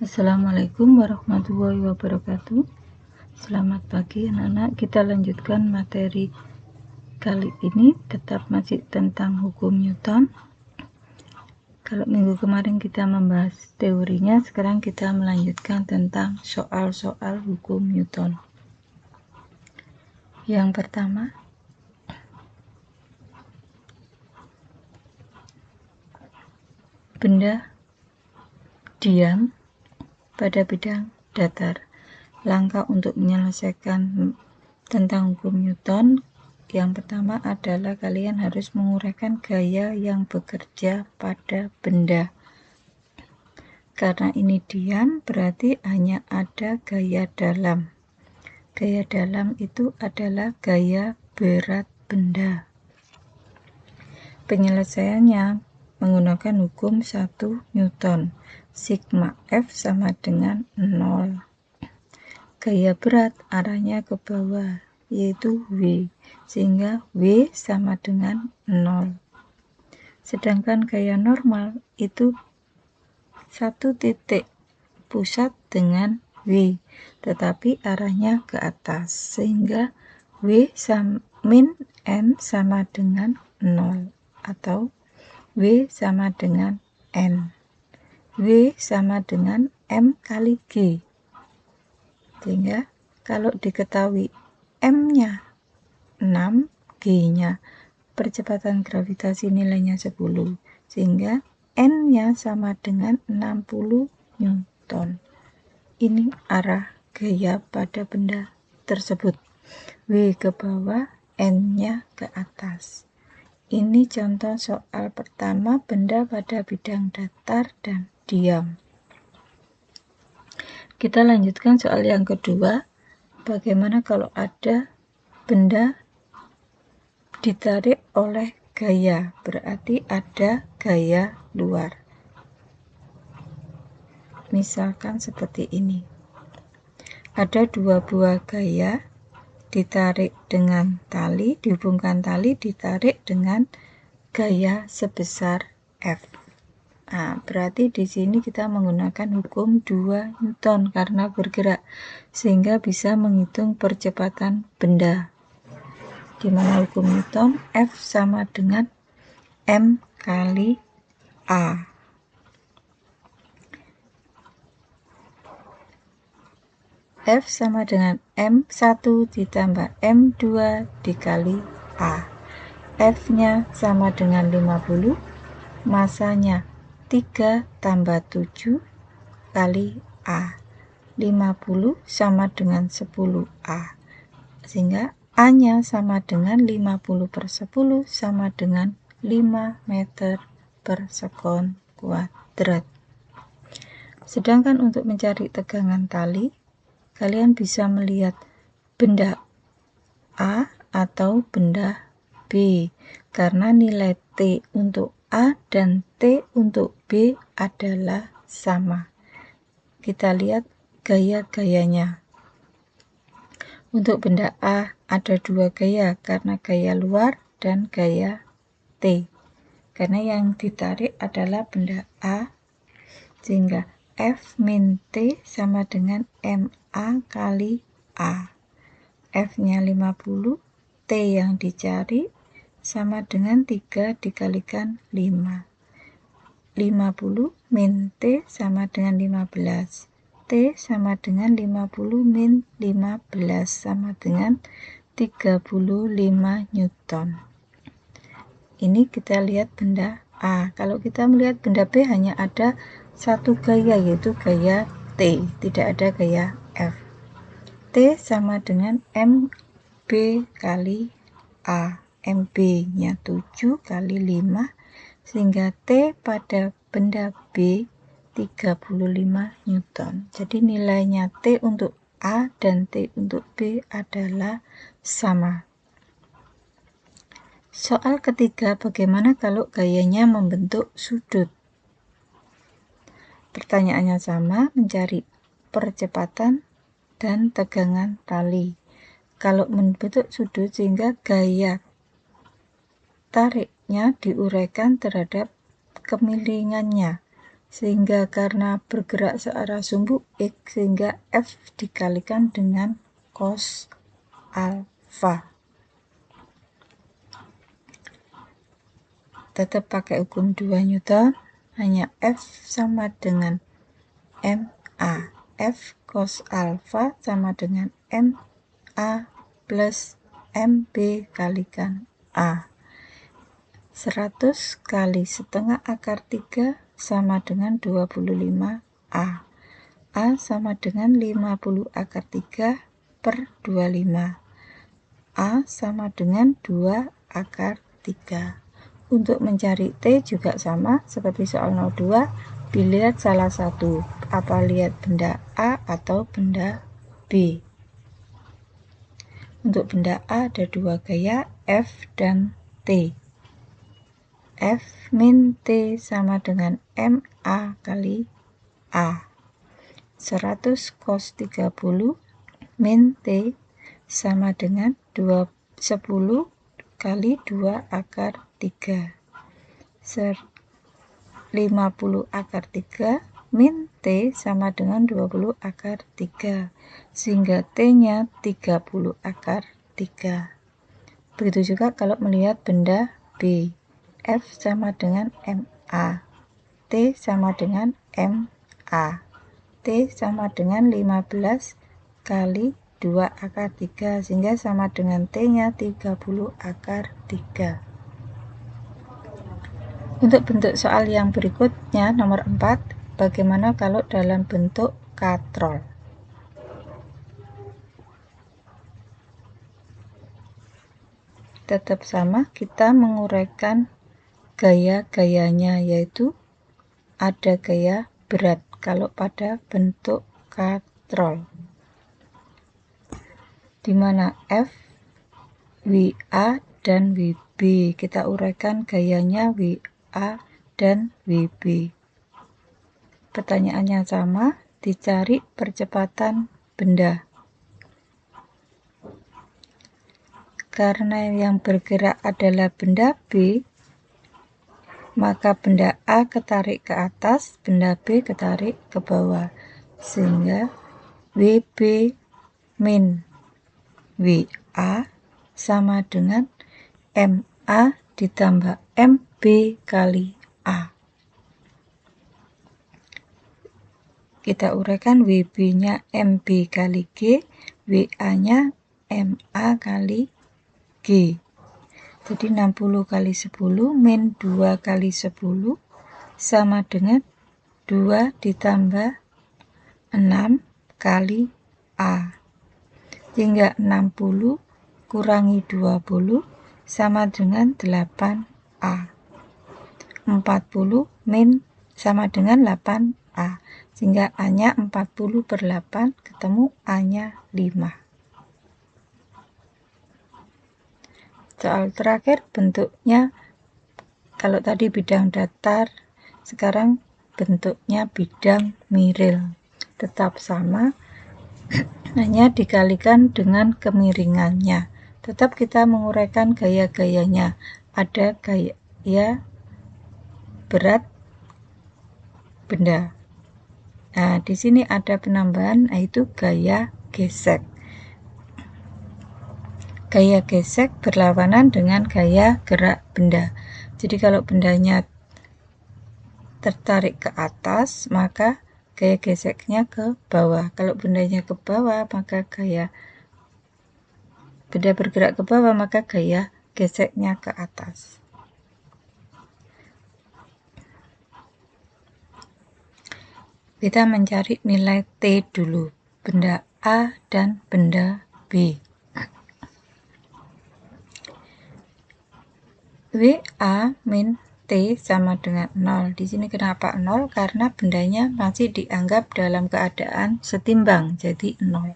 Assalamualaikum warahmatullahi wabarakatuh. Selamat pagi anak-anak. Kita lanjutkan materi kali ini, tetap masih tentang hukum Newton. Kalau minggu kemarin kita membahas teorinya, sekarang kita melanjutkan tentang soal-soal hukum Newton. Yang pertama, benda diam pada bidang datar. Langkah untuk menyelesaikan tentang hukum Newton, yang pertama adalah kalian harus menguraikan gaya yang bekerja pada benda. Karena ini diam, berarti hanya ada gaya dalam. Gaya dalam itu adalah gaya berat benda. Penyelesaiannya menggunakan hukum 1 Newton. Sigma F sama dengan 0. Gaya berat arahnya ke bawah, yaitu W, sehingga W sama dengan 0. Sedangkan gaya normal itu satu titik pusat dengan W, tetapi arahnya ke atas, sehingga W min N sama dengan 0, atau W sama dengan N. W sama dengan M kali G. Sehingga kalau diketahui M-nya 6, G-nya percepatan gravitasi nilainya 10, sehingga N-nya sama dengan 60 Newton. Ini arah gaya pada benda tersebut. W ke bawah, N-nya ke atas. Ini contoh soal pertama, benda pada bidang datar dan diam. Kita lanjutkan soal yang kedua. Bagaimana kalau ada benda ditarik oleh gaya? Berarti ada gaya luar. Misalkan seperti ini. Ada dua buah gaya ditarik dengan tali, dihubungkan tali, ditarik dengan gaya sebesar F. Nah, berarti di sini kita menggunakan hukum 2 Newton karena bergerak, sehingga bisa menghitung percepatan benda. Di mana hukum Newton F sama dengan M kali A. F sama dengan M1 ditambah M2 dikali A. F-nya sama dengan 50, masanya 3 tambah 7 kali A. 50 sama dengan 10A. Sehingga A-nya sama dengan 50 per 10 sama dengan 5 meter per sekon kuadrat. Sedangkan untuk mencari tegangan tali, kalian bisa melihat benda A atau benda B, karena nilai T untuk A dan T untuk B adalah sama. Kita lihat gaya-gayanya. Untuk benda A ada dua gaya, karena gaya luar dan gaya T. Karena yang ditarik adalah benda A, sehingga F min T sama dengan MA kali A. F-nya 50, T yang dicari sama dengan 3 dikalikan 5. 50 min T sama dengan 15. T sama dengan 50 min 15 sama dengan 35 Newton. Ini kita lihat benda A. Kalau kita melihat benda B hanya ada satu gaya, yaitu gaya T, tidak ada gaya F. T sama dengan MB kali A. MB-nya 7 kali 5, sehingga T pada benda B 35 Newton. Jadi nilainya T untuk A dan T untuk B adalah sama. Soal ketiga, bagaimana kalau gayanya membentuk sudut? Pertanyaannya sama, mencari percepatan dan tegangan tali. Kalau membentuk sudut, sehingga gaya tariknya diuraikan terhadap kemiringannya, sehingga karena bergerak searah sumbu X, sehingga F dikalikan dengan cos alfa. Tetap pakai hukum 2 Newton, hanya F sama dengan MA. F cos alfa sama dengan MA plus MB kalikan A. 100 kali setengah akar 3 sama dengan 25A. A sama dengan 50 akar 3 per 25. A sama dengan 2 akar 3. Untuk mencari T juga sama seperti soal 02, dilihat salah satu, apa lihat benda A atau benda B. Untuk benda A ada dua gaya, F dan T. F min T sama dengan MA kali A. 100 cos 30 min T sama dengan 10 kali 2 akar 3. 50 akar 3 min T sama dengan 20 akar 3. Sehingga T-nya 30 akar 3. Begitu juga kalau melihat benda B. F sama dengan MA. T sama dengan MA. T sama dengan 15 kali 2 akar 3, sehingga sama dengan T-nya 30 akar 3. Untuk bentuk soal yang berikutnya, nomor 4, bagaimana kalau dalam bentuk katrol? Tetap sama, kita menguraikan gaya-gayanya, yaitu ada gaya berat kalau pada bentuk katrol, di mana F, WA, dan WB. Kita uraikan gayanya WA dan WB. Pertanyaannya sama, dicari percepatan benda. Karena yang bergerak adalah benda B, maka benda A ketarik ke atas, benda B ketarik ke bawah. Sehingga WB min WA sama dengan MA ditambah MB kali A. Kita uraikan WB-nya MB kali G, WA-nya MA kali G. Jadi 60 kali 10 min 2 kali 10 sama dengan 2 ditambah 6 kali A. Sehingga 60 kurangi 20 sama dengan 8A. 40 min sama dengan 8A. Sehingga A-nya 40 per 8, ketemu A-nya 5. Soal terakhir bentuknya, kalau tadi bidang datar, sekarang bentuknya bidang miril. Tetap sama, hanya dikalikan dengan kemiringannya. Tetap kita menguraikan gaya-gayanya. Ada gaya berat benda. Nah, di sini ada penambahan, yaitu gaya gesek. Gaya gesek berlawanan dengan gaya gerak benda. Jadi kalau bendanya tertarik ke atas, maka gaya geseknya ke bawah. Kalau bendanya ke bawah, maka benda bergerak ke bawah, maka gaya geseknya ke atas. Kita mencari nilai T dulu, benda A dan benda B. WA min T sama dengan 0. Di sini kenapa 0? Karena bendanya masih dianggap dalam keadaan setimbang, jadi 0.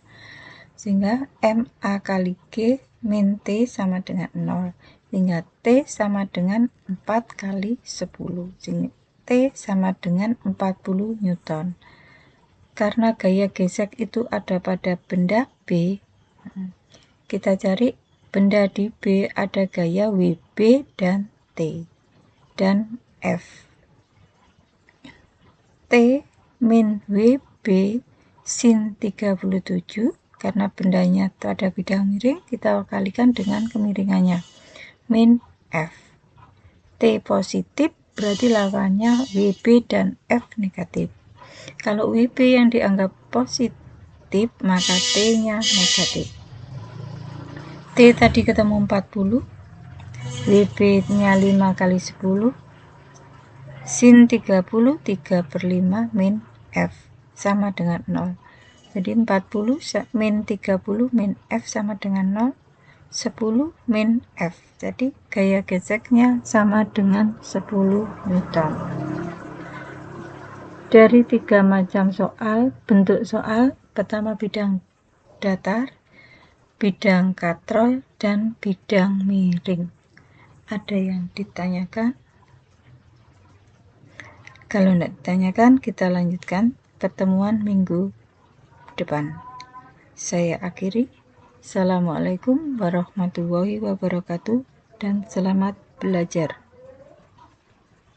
Sehingga MA kali G min T sama dengan 0. Sehingga T sama dengan 4 kali 10. Sehingga T sama dengan 40 Newton. Karena gaya gesek itu ada pada benda B, kita cari benda di B ada gaya WB dan T dan F. T min WB sin 37, karena bendanya pada bidang miring, kita kalikan dengan kemiringannya, min F. T positif berarti lawannya WB dan F negatif. Kalau WB yang dianggap positif, maka T-nya negatif. T tadi ketemu 40, WB-nya 5 kali 10, sin 30, 3/5 min F sama dengan 0. Jadi 40 min 30 min F sama dengan 0, 10 min F. Jadi gaya geseknya sama dengan 10 Newton. Dari 3 macam soal, bentuk soal, pertama bidang datar, bidang katrol, dan bidang miring. Ada yang ditanyakan? Kalau tidak ditanyakan, kita lanjutkan pertemuan minggu depan. Saya akhiri. Assalamualaikum warahmatullahi wabarakatuh dan selamat belajar.